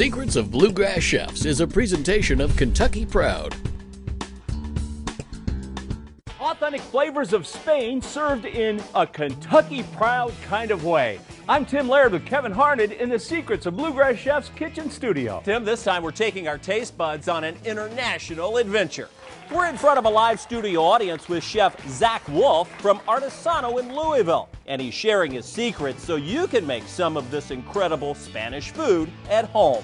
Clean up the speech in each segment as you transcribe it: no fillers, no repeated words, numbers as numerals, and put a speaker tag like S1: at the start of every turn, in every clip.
S1: Secrets of Bluegrass Chefs is a presentation of Kentucky Proud.
S2: Authentic flavors of Spain served in a Kentucky Proud kind of way. I'm Tim Laird with Kevin Harned in the Secrets of Bluegrass Chef's kitchen studio.
S3: Tim, this time we're taking our taste buds on an international adventure. We're in front of a live studio audience with Chef Zack Wolf from Artesano in Louisville. And he's sharing his secrets so you can make some of this incredible Spanish food at home.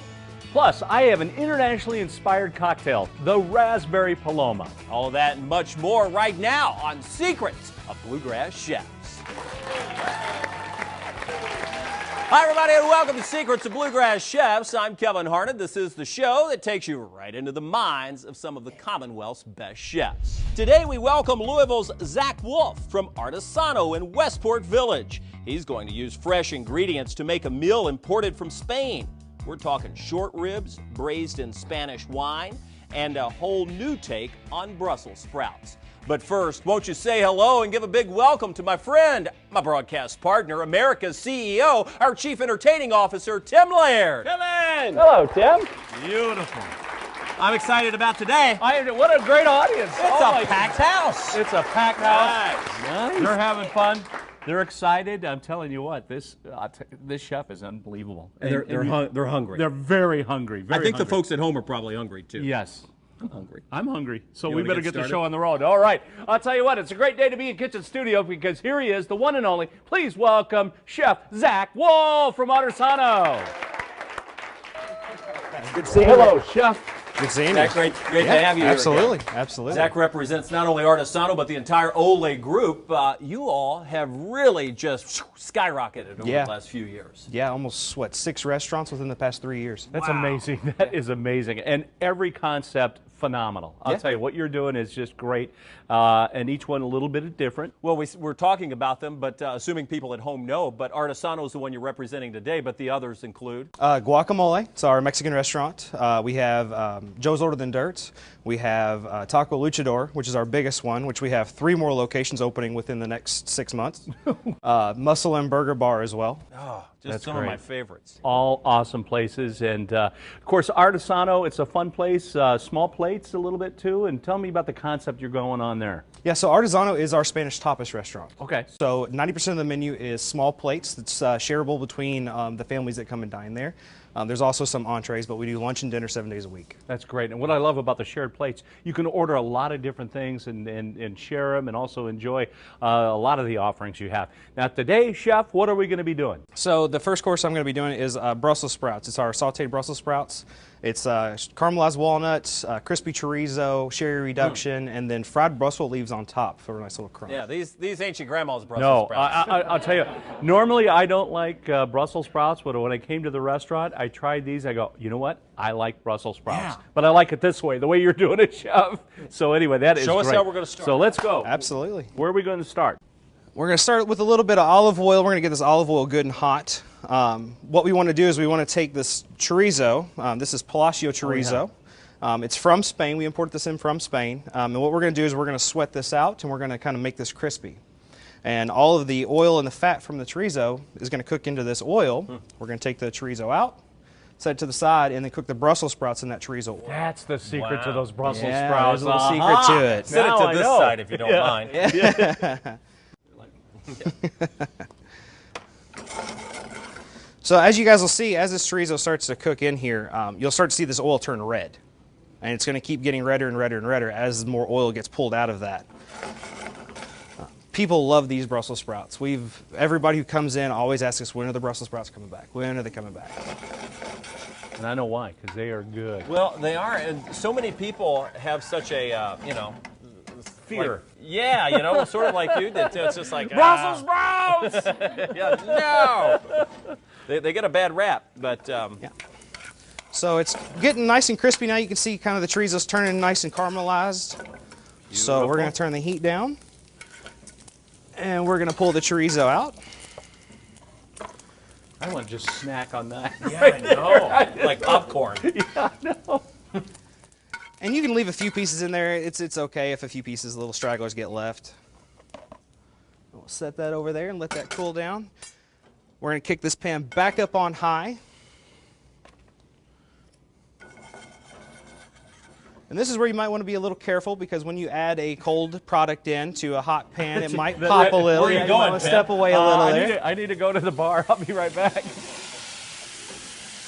S2: Plus, I have an internationally inspired cocktail, the Raspberry Paloma.
S3: All of that and much more right now on Secrets of Bluegrass Chefs. Hi, everybody, and welcome to Secrets of Bluegrass Chefs. I'm Kevin Harned. This is the show that takes you right into the minds of some of the Commonwealth's best chefs. Today, we welcome Louisville's Zack Wolf from Artesano in Westport Village. He's going to use fresh ingredients to make a meal imported from Spain. We're talking short ribs, braised in Spanish wine, and a whole new take on Brussels sprouts. But first, won't you say hello and give a big welcome to my friend, my broadcast partner, America's CEO, our Chief Entertaining Officer, Tim Laird.
S2: Kevin! Hello, Tim.
S3: Beautiful. I'm excited about today.
S2: What a great audience.
S3: It's a packed house.
S2: It's a packed house. Nice. They're having fun. They're excited. I'm telling you what, this chef is unbelievable.
S3: And they're hungry.
S2: They're very hungry.
S3: I think the folks at home are probably hungry, too.
S2: Yes.
S3: I'm hungry.
S2: I'm hungry, so
S3: You
S2: we
S3: wanna
S2: better
S3: get
S2: get the
S3: started?
S2: show on the road. All right. I'll tell you what, it's a great day to be in Kitchen Studio because here he is, the one and only. Please welcome Chef Zack Wolf from Artesano.
S3: Good to see you.
S2: Hello, Chef.
S4: Good seeing you.
S3: Zack, great to have you here
S4: Absolutely,
S3: again.
S4: absolutely.
S3: Zack represents not only Artesano, but the entire Ole group. You all have really just skyrocketed over the last few years.
S4: Yeah, almost, 6 restaurants within the past 3 years.
S2: That's amazing. That is amazing. And every concept, phenomenal. I'll tell you, what you're doing is just great, and each one a little bit different.
S3: Well, we're talking about them, but assuming people at home know, but Artesano is the one you're representing today, but the others include?
S4: Guacamole, it's our Mexican restaurant. We have Joe's Older Than Dirt. We have Taco Luchador, which is our biggest one, which we have 3 more locations opening within the next 6 months. Muscle and Burger Bar as well.
S3: Oh, just
S2: That's
S3: some
S2: great.
S3: of my favorites.
S2: All awesome places. And, of course, Artesano, it's a fun place, small plates a little bit, too. And tell me about the concept you're going on there.
S4: Yeah, so Artesano is our Spanish tapas restaurant.
S2: Okay.
S4: So 90% of the menu is small plates that's shareable between the families that come and dine there. There's also some entrees, but we do lunch and dinner 7 days a week.
S2: That's great. And what I love about the shared plates, you can order a lot of different things and share them and also enjoy a lot of the offerings you have. Now today, Chef, what are we going to be doing?
S4: So the first course I'm going to be doing is Brussels sprouts. It's our sauteed Brussels sprouts. It's caramelized walnuts, crispy chorizo, sherry reduction, and then fried Brussels leaves on top for a nice little crunch.
S3: Yeah, these ain't your grandma's Brussels sprouts.
S2: I'll tell you, normally I don't like Brussels sprouts, but when I came to the restaurant, I tried these. I go, you know what? I like Brussels sprouts.
S3: Yeah.
S2: But I like it this way, the way you're doing it, Chef. So anyway, that is
S3: Show us
S2: great.
S3: how we're going to start.
S2: So let's go.
S4: Absolutely.
S2: Where are we going to start?
S4: We're going to start with a little bit of olive oil. We're going to get this olive oil good and hot. What we want to do is we want to take this chorizo. This is Palacio chorizo. It's from Spain. We imported this in from Spain. And what we're going to do is we're going to sweat this out, and we're going to kind of make this crispy. And all of the oil and the fat from the chorizo is going to cook into this oil. We're going to take the chorizo out, set it to the side, and then cook the Brussels sprouts in that chorizo oil.
S2: That's the secret to those Brussels
S4: Yeah,
S2: sprouts.
S4: there's a little secret to it.
S3: Set it
S2: Now
S3: to
S2: I
S3: this
S2: know.
S3: side if you don't mind.
S4: So as you guys will see, as this chorizo starts to cook in here, you'll start to see this oil turn red. And it's going to keep getting redder and redder and redder as more oil gets pulled out of that. People love these Brussels sprouts. Everybody who comes in always asks us, when are the Brussels sprouts coming back? When are they coming back?
S2: And I know why, because they are good.
S3: Well, they are, and so many people have such a,
S2: Fear.
S3: like, yeah, sort of like you did too. It's just like,
S2: Brussels sprouts!
S3: yeah, no! They get a bad rap, but...
S4: Yeah. So it's getting nice and crispy now. You can see kind of the chorizo's turning nice and caramelized. So we're going to turn the heat down. And we're going to pull the chorizo out.
S2: I want to just snack on that.
S3: Yeah, I know. Like popcorn.
S2: Yeah, I know.
S4: And you can leave a few pieces in there. It's okay if a few pieces, little stragglers get left. We'll set that over there and let that cool down. We're going to kick this pan back up on high. And this is where you might want to be a little careful, because when you add a cold product into a hot pan, it might pop a little.
S3: Where are you going,
S4: might want to step away a little there.
S2: I need to go to the bar. I'll be right back.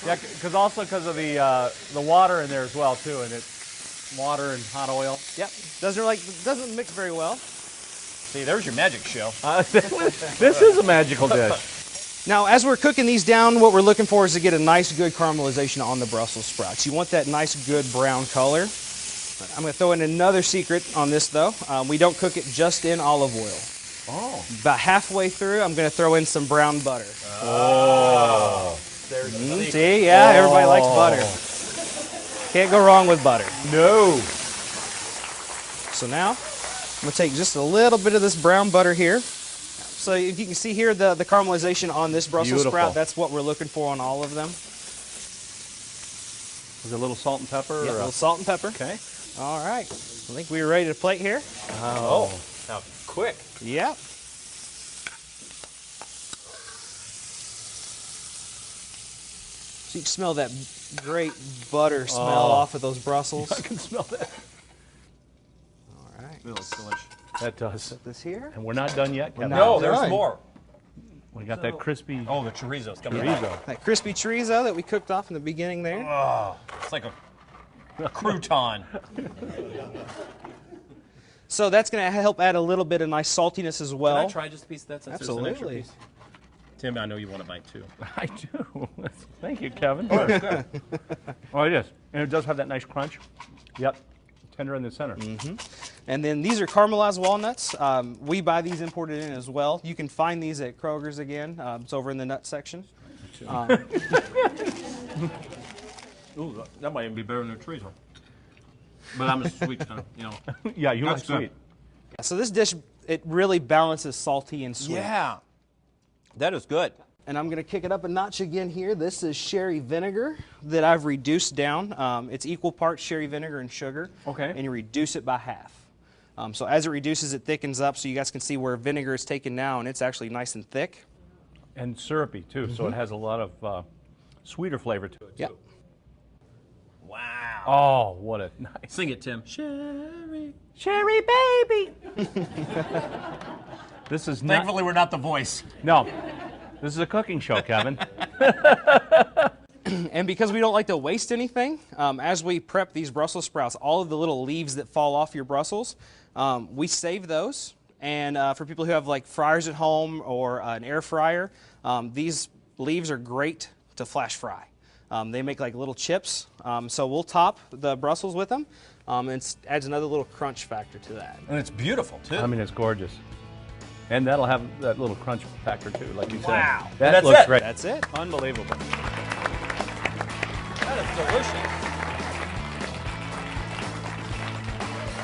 S2: Yeah, because of the water in there as well too, and it's water and hot oil.
S4: Yep, doesn't mix very well.
S3: See, there's your magic show.
S2: This is a magical dish.
S4: Now, as we're cooking these down, what we're looking for is to get a nice, good caramelization on the Brussels sprouts. You want that nice, good brown color. I'm going to throw in another secret on this, though. We don't cook it just in olive oil.
S2: Oh.
S4: About halfway through, I'm going to throw in some brown butter.
S3: Oh.
S4: See, yeah, everybody likes butter. Can't go wrong with butter.
S2: No.
S4: So now, I'm going to take just a little bit of this brown butter here. So if you can see here, the caramelization on this Brussels sprout, that's what we're looking for on all of them.
S2: Is it a little salt and pepper?
S4: Yeah, a little salt and pepper.
S2: Okay.
S4: All right. I think we're ready to plate here.
S3: Oh, now quick.
S4: Yep. So you can smell that great butter smell off of those Brussels.
S2: I can smell that.
S4: All right.
S3: It looks delicious.
S2: That does.
S4: Put this here.
S2: And we're not done yet, Kevin.
S3: No, there's more.
S2: We got that crispy
S3: Oh, the chorizo's coming
S2: chorizo.
S3: out.
S4: That crispy chorizo that we cooked off in the beginning there.
S3: Oh, it's like a crouton.
S4: So that's going to help add a little bit of nice saltiness as well.
S3: Can I try just a piece of that since there's an extra
S4: Absolutely.
S3: piece? Tim, I know you want a bite too.
S2: I do. Thank you, Kevin. Oh, it is. And it does have that nice crunch. Yep. Tender in the center.
S4: And then these are caramelized walnuts. We buy these imported in as well. You can find these at Kroger's again. It's over in the nut section.
S3: Ooh, that might even be better than the chorizo. But I'm a sweet kind of, you know.
S2: Yeah, you like
S3: That's good.
S2: sweet.
S4: So this dish, it really balances salty and sweet.
S3: Yeah. That is good.
S4: And I'm going to kick it up a notch again here. This is sherry vinegar that I've reduced down. It's equal parts sherry vinegar and sugar.
S2: Okay.
S4: And you reduce it by half. So as it reduces, it thickens up, so you guys can see where vinegar is taken now, and it's actually nice and thick.
S2: And syrupy, too, so it has a lot of sweeter flavor to it, too.
S4: Yep.
S3: Wow.
S2: Oh, what a nice.
S3: Sing it, Tim. Sherry.
S2: Cherry baby! This is not...
S3: Thankfully, we're not the voice.
S2: No. This is a cooking show, Kevin.
S4: And because we don't like to waste anything, as we prep these Brussels sprouts, all of the little leaves that fall off your Brussels, we save those. And for people who have like fryers at home or an air fryer, these leaves are great to flash fry. They make like little chips, so we'll top the Brussels with them, and it adds another little crunch factor to that.
S3: And it's beautiful, too.
S2: I mean, it's gorgeous. And that'll have that little crunch factor, too, like you said.
S3: Wow.
S2: That
S3: That's
S2: looks
S3: it.
S2: great.
S4: That's it.
S2: Unbelievable.
S3: That is delicious.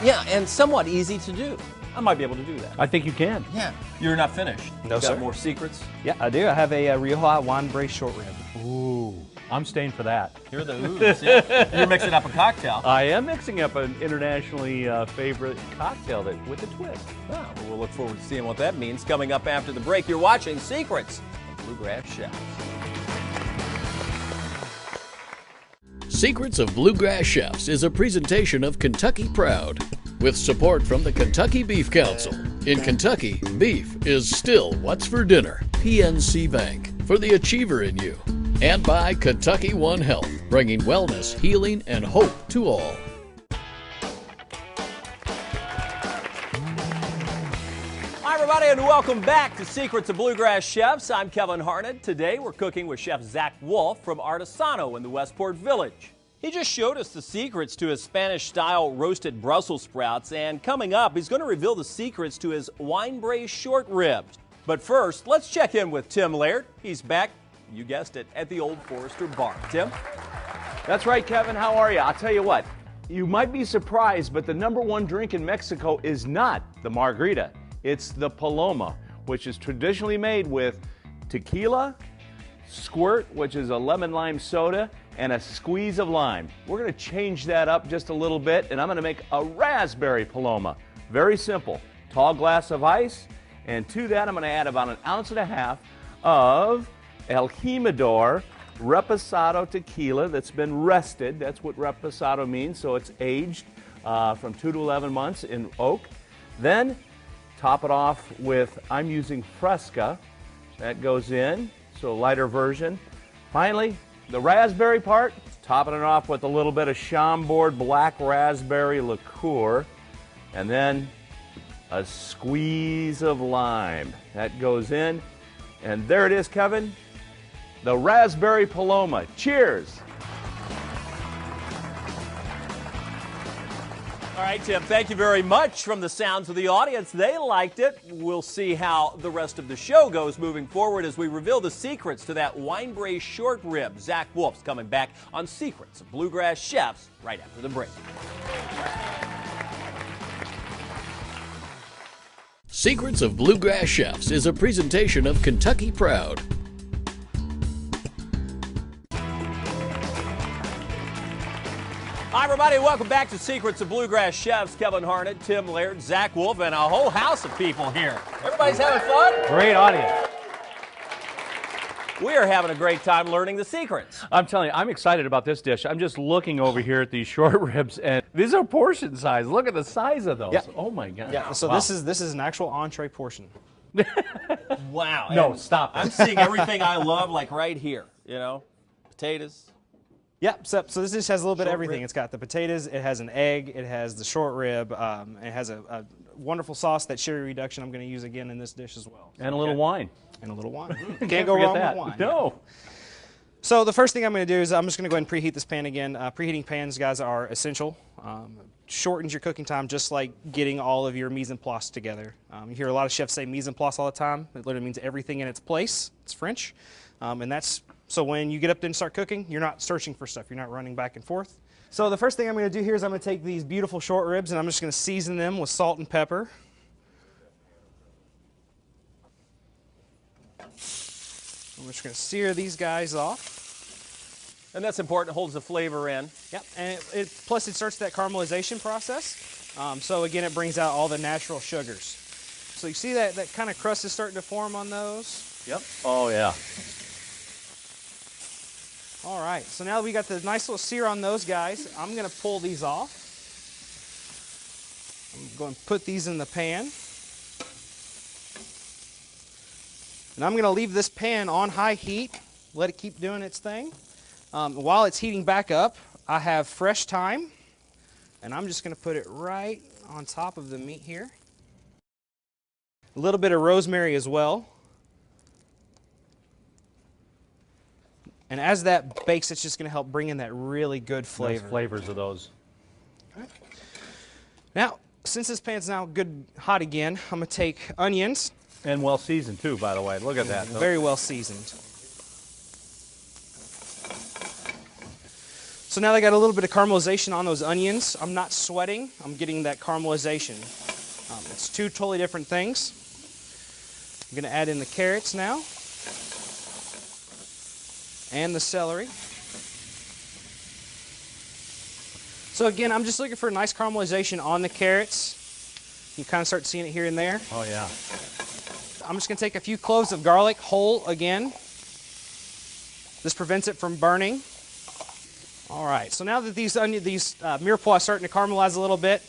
S3: Yeah, and somewhat easy to do. I might be able to do that.
S2: I think you can.
S3: Yeah. You're not finished.
S4: No,
S3: You
S4: sir.
S3: got more secrets?
S4: Yeah, I do. I have a Rioja wine braised short rib.
S2: Ooh, I'm staying for that.
S3: You're the ooze. Yeah. You're mixing up a cocktail.
S2: I am mixing up an internationally favorite cocktail with a twist.
S3: Well, we'll look forward to seeing what that means coming up after the break. You're watching Secrets of Bluegrass Chefs.
S1: Secrets of Bluegrass Chefs is a presentation of Kentucky Proud, with support from the Kentucky Beef Council. In Kentucky, beef is still what's for dinner. PNC Bank, for the achiever in you. And by Kentucky One Health, bringing wellness, healing, and hope to all.
S3: Hi, everybody, and welcome back to Secrets of Bluegrass Chefs. I'm Kevin Harned. Today, we're cooking with Chef Zack Wolf from Artesano in the Westport Village. He just showed us the secrets to his Spanish-style roasted Brussels sprouts, and coming up, he's going to reveal the secrets to his wine-braised short ribs. But first, let's check in with Tim Laird. He's back, you guessed it, at the Old Forester Bar. Tim?
S2: That's right, Kevin. How are you? I'll tell you what. You might be surprised, but the #1 drink in Mexico is not the margarita. It's the Paloma, which is traditionally made with tequila, squirt, which is a lemon lime soda, and a squeeze of lime. We're going to change that up just a little bit, and I'm going to make a raspberry Paloma. Very simple. Tall glass of ice, and to that I'm going to add about 1.5 ounces of El Jimador Reposado tequila that's been rested. That's what reposado means. So it's aged from 2 to 11 months in oak. Then top it off with, I'm using Fresca. That goes in, so a lighter version. Finally, the raspberry part, topping it off with a little bit of Chambord black raspberry liqueur. And then a squeeze of lime. That goes in. And there it is, Kevin. The Raspberry Paloma. Cheers.
S3: All right, Tim, thank you very much. From the sounds of the audience, they liked it. We'll see how the rest of the show goes moving forward as we reveal the secrets to that wine braised short rib. Zack Wolf's coming back on Secrets of Bluegrass Chefs right after the break.
S1: Secrets of Bluegrass Chefs is a presentation of Kentucky Proud.
S3: Hi, everybody. Welcome back to Secrets of Bluegrass Chefs. Kevin Harned, Tim Laird, Zack Wolf, and a whole house of people here. Everybody's having fun?
S2: Great audience.
S3: We are having a great time learning the secrets.
S2: I'm telling you, I'm excited about this dish. I'm just looking over here at these short ribs, and these are portion size. Look at the size of those.
S4: Yeah.
S2: Oh my God.
S4: Yeah, so
S2: Wow.
S4: this is an actual entree portion.
S3: Wow.
S2: No,
S3: And
S2: stop it.
S3: I'm seeing everything I love, like right here. You know, potatoes.
S4: Yeah, so this dish has a little bit of
S3: Short
S4: everything.
S3: rib.
S4: It's got the potatoes, it has an egg, it has the short rib, it has a wonderful sauce, that sherry reduction I'm going to use again in this dish as well.
S2: And a little wine.
S4: And a little wine.
S2: Can't
S4: go
S2: forget
S4: wrong
S2: that.
S4: with wine.
S2: No.
S4: So the first thing I'm going to do is I'm just going to go ahead and preheat this pan again. Preheating pans, guys, are essential. Shortens your cooking time, just like getting all of your mise en place together. You hear a lot of chefs say mise en place all the time. It literally means everything in its place. It's French. And that's so when you get up there and start cooking, you're not searching for stuff. You're not running back and forth. So the first thing I'm going to do here is I'm going to take these beautiful short ribs and I'm just going to season them with salt and pepper. I'm just going to sear these guys off.
S3: And that's important. It holds the flavor in.
S4: Yep, and plus it starts that caramelization process. So again, it brings out all the natural sugars. So you see that kind of crust is starting to form on those.
S2: Yep. Oh yeah.
S4: All right, so now that we got the nice little sear on those guys, I'm going to pull these off. I'm going to put these in the pan. And I'm going to leave this pan on high heat, let it keep doing its thing. While it's heating back up, I have fresh thyme, and I'm just going to put it right on top of the meat here. A little bit of rosemary as well. And as that bakes, it's just going to help bring in that really good flavor.
S2: Nice flavors of those.
S4: Right. Now, since this pan's now good hot again, I'm going to take onions.
S2: And well seasoned too, by the way. Look at that.
S4: Very well seasoned. So now that I got a little bit of caramelization on those onions, I'm not sweating, I'm getting that caramelization. It's two totally different things. I'm going to add in the carrots now. And the celery. So again, I'm just looking for a nice caramelization on the carrots. You kind of start seeing it here and there.
S2: Oh yeah.
S4: I'm just going to take a few cloves of garlic whole again. This prevents it from burning. All right, so now that these mirepoix are starting to caramelize a little bit,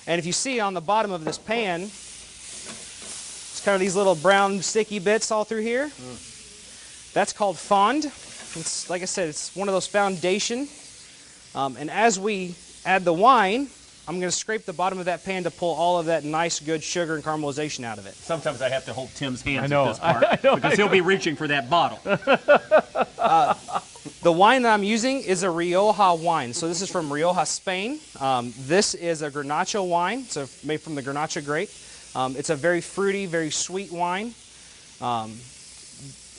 S4: and if you see on the bottom of this pan, it's kind of these little brown sticky bits all through here. That's called fond. It's, like I said, it's one of those foundation. And as we add the wine, I'm going to scrape the bottom of that pan to pull all of that nice, good sugar and caramelization out of it.
S3: Sometimes I have to hold Tim's hands
S2: I know,
S3: at this part
S2: I know,
S3: because he'll be reaching for that bottle.
S4: The wine that I'm using is a Rioja wine. So this is from Rioja, Spain. This is a Garnacha wine. It's made from the Garnacha grape. It's a very fruity, very sweet wine.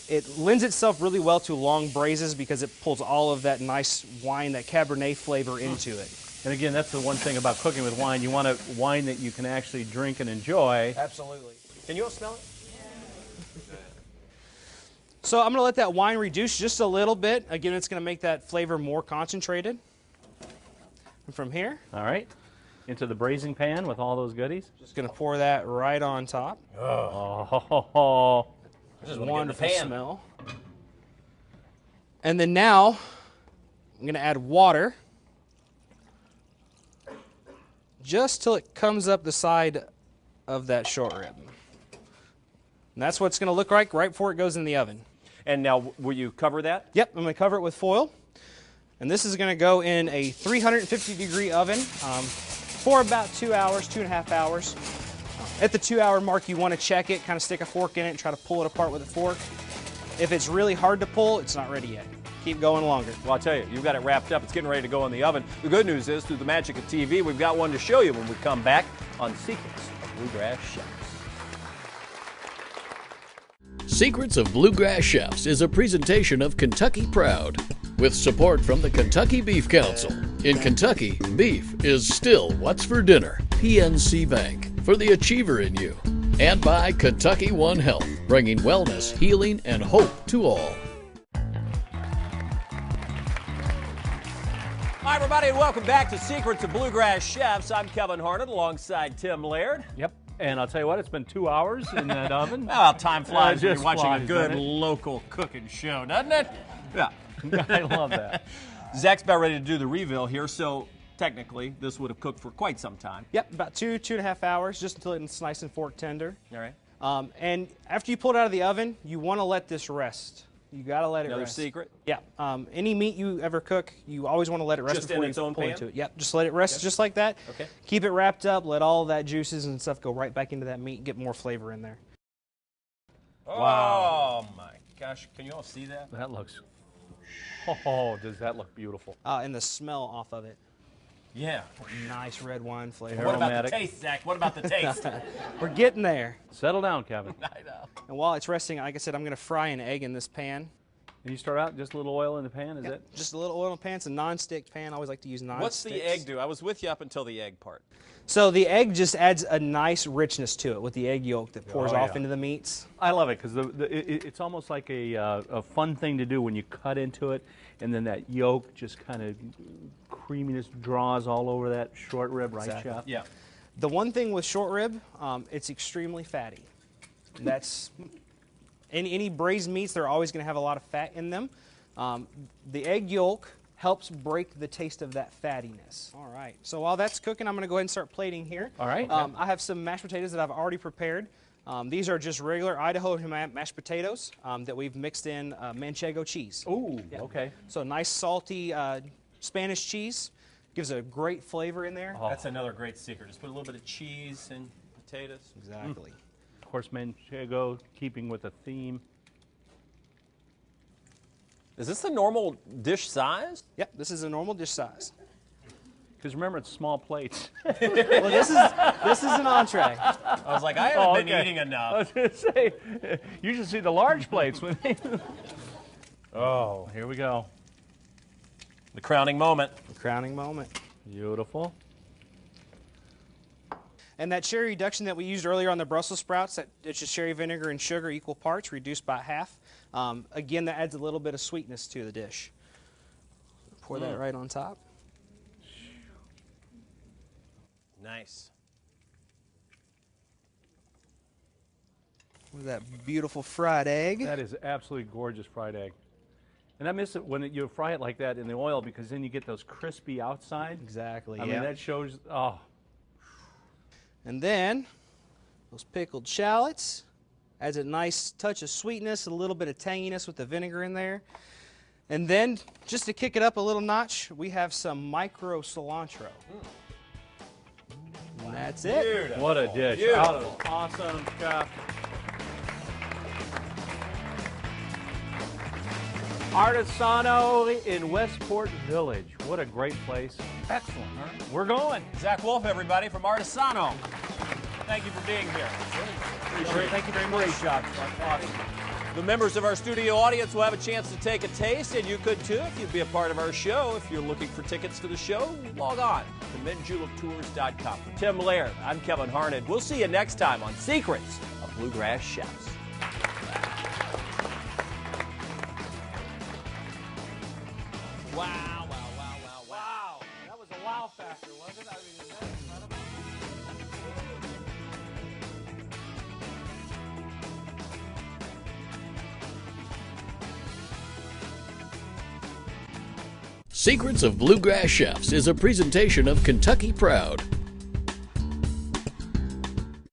S4: It lends itself really well to long braises because it pulls all of that nice wine, that Cabernet flavor into it.
S2: And again, that's the one thing about cooking with wine. You want a wine that you can actually drink and enjoy.
S4: Absolutely.
S3: Can you all smell it?
S4: So I'm going to let that wine reduce just a little bit. Again, it's going to make that flavor more concentrated. And from here,
S2: All right. Into the braising pan with all those goodies.
S4: just going to pour that right on top.
S2: Oh.
S4: Just wonderful smell. And then now I'm going to add water just till it comes up the side of that short rib. And that's what it's going to look like right before it goes in the oven.
S3: And now, will you cover that?
S4: Yep, I'm going to cover it with foil. And this is going to go in a 350-degree oven for about 2 hours, 2.5 hours. At the 2-hour mark, you want to check it, kind of stick a fork in it and try to pull it apart with a fork. If it's really hard to pull, it's not ready yet. Keep going longer.
S3: Well, I'll tell you, you've got it wrapped up. It's getting ready to go in the oven. The good news is, through the magic of TV, we've got one to show you when we come back on Secrets of Bluegrass Chefs.
S1: Secrets of Bluegrass Chefs is a presentation of Kentucky Proud, with support from the Kentucky Beef Council. In Kentucky, beef is still what's for dinner. PNC Bank, for the achiever in you. And by Kentucky One Health, bringing wellness, healing, and hope to all.
S3: Hi, everybody, and welcome back to Secrets of Bluegrass Chefs. I'm Kevin Harned alongside Tim Laird.
S2: Yep. And I'll tell you what, it's been 2 hours in that oven.
S3: Well, time flies when you're
S2: just
S3: watching
S2: flies,
S3: a good
S2: doesn't it?
S3: local cooking show, doesn't it? Yeah.
S2: I love that.
S3: Zach's about ready to do the reveal here, so technically this would have cooked for quite some time.
S4: Yep, about 2.5 hours, just until it's nice and fork tender.
S3: All right.
S4: And after you pull it out of the oven, you want to let this rest. You got to let it
S3: Another
S4: rest.
S3: secret?
S4: Yeah. Any meat you ever cook, you always want to let it rest
S3: Just
S4: before
S3: in its
S4: you
S3: own
S4: pull
S3: pan?
S4: into it. Yep. Just let it rest just like that.
S3: Okay.
S4: Keep it wrapped up. Let all that juices and stuff go right back into that meat. Get more flavor in there.
S3: Wow. Oh, my gosh. Can you all see that?
S2: That looks, oh, does that look beautiful.
S4: And the smell off of it.
S3: Yeah.
S4: Nice red wine flavor.
S3: What about
S2: Aromatic.
S3: the taste, Zach? What about the taste?
S4: We're getting there.
S2: Settle down, Kevin.
S3: I know.
S4: And while it's resting, like I said, I'm going to fry an egg in this pan.
S2: And you start out just a little oil in the pan, is it?
S4: Just a little oil in the pan. It's a non-stick pan. I always like to use non-sticks.
S3: What's the egg do? I was with you up until the egg part.
S4: So the egg just adds a nice richness to it with the egg yolk that pours off into the meats.
S2: I love it because it's almost like a fun thing to do when you cut into it, and then that yolk just kind of creaminess draws all over that short rib, right,
S4: Exactly.
S2: Chef?
S3: Yeah.
S4: The one thing with short rib, it's extremely fatty. That's any braised meats, they're always going to have a lot of fat in them. The egg yolk helps break the taste of that fattiness. All right, so while that's cooking, I'm going to go ahead and start plating here.
S2: All right.
S4: I have some mashed potatoes that I've already prepared. These are just regular Idaho mashed potatoes that we've mixed in Manchego cheese.
S2: Ooh, okay.
S4: So nice salty Spanish cheese. Gives a great flavor in there.
S3: Oh. That's another great secret. Just put a little bit of cheese and potatoes.
S4: Exactly.
S2: Of course, Manchego, keeping with the theme.
S3: Is this the normal dish size?
S4: Yep, this is a normal dish size.
S2: Because remember, it's small plates.
S4: Well, this is an entree.
S3: I was like, I haven't been eating
S2: I
S3: enough.
S2: was going to say, you should see the large plates. Oh, here we go.
S3: The crowning moment.
S4: The crowning moment.
S2: Beautiful.
S4: And that cherry reduction that we used earlier on the Brussels sprouts, it's just cherry vinegar and sugar equal parts, reduced by half. Again, that adds a little bit of sweetness to the dish. Pour that right on top.
S3: Nice.
S4: With that beautiful fried egg.
S2: That is absolutely gorgeous fried egg. And I miss it when you fry it like that in the oil because then you get those crispy outside.
S4: Exactly,
S2: I mean, that shows, oh.
S4: And then, those pickled shallots. Adds a nice touch of sweetness, a little bit of tanginess with the vinegar in there. And then, just to kick it up a little notch, we have some micro cilantro. And that's it.
S3: Beautiful.
S2: What a dish.
S3: Beautiful.
S2: That was awesome, Chef. Artesano in Westport Village. What a great place. Excellent. All right. We're going.
S3: Zack Wolf, everybody, from Artesano. Thank you for being here.
S2: Thank you very much. Great job. Awesome.
S3: The members of our studio audience will have a chance to take a taste, and you could too if you'd be a part of our show. If you're looking for tickets to the show, log on to menjuliptours.com. For Tim Laird, I'm Kevin Harned. We'll see you next time on Secrets of Bluegrass Chefs. Wow.
S2: That was a wow factor, wasn't it? I mean, that's incredible.
S1: Secrets of Bluegrass Chefs is a presentation of Kentucky Proud.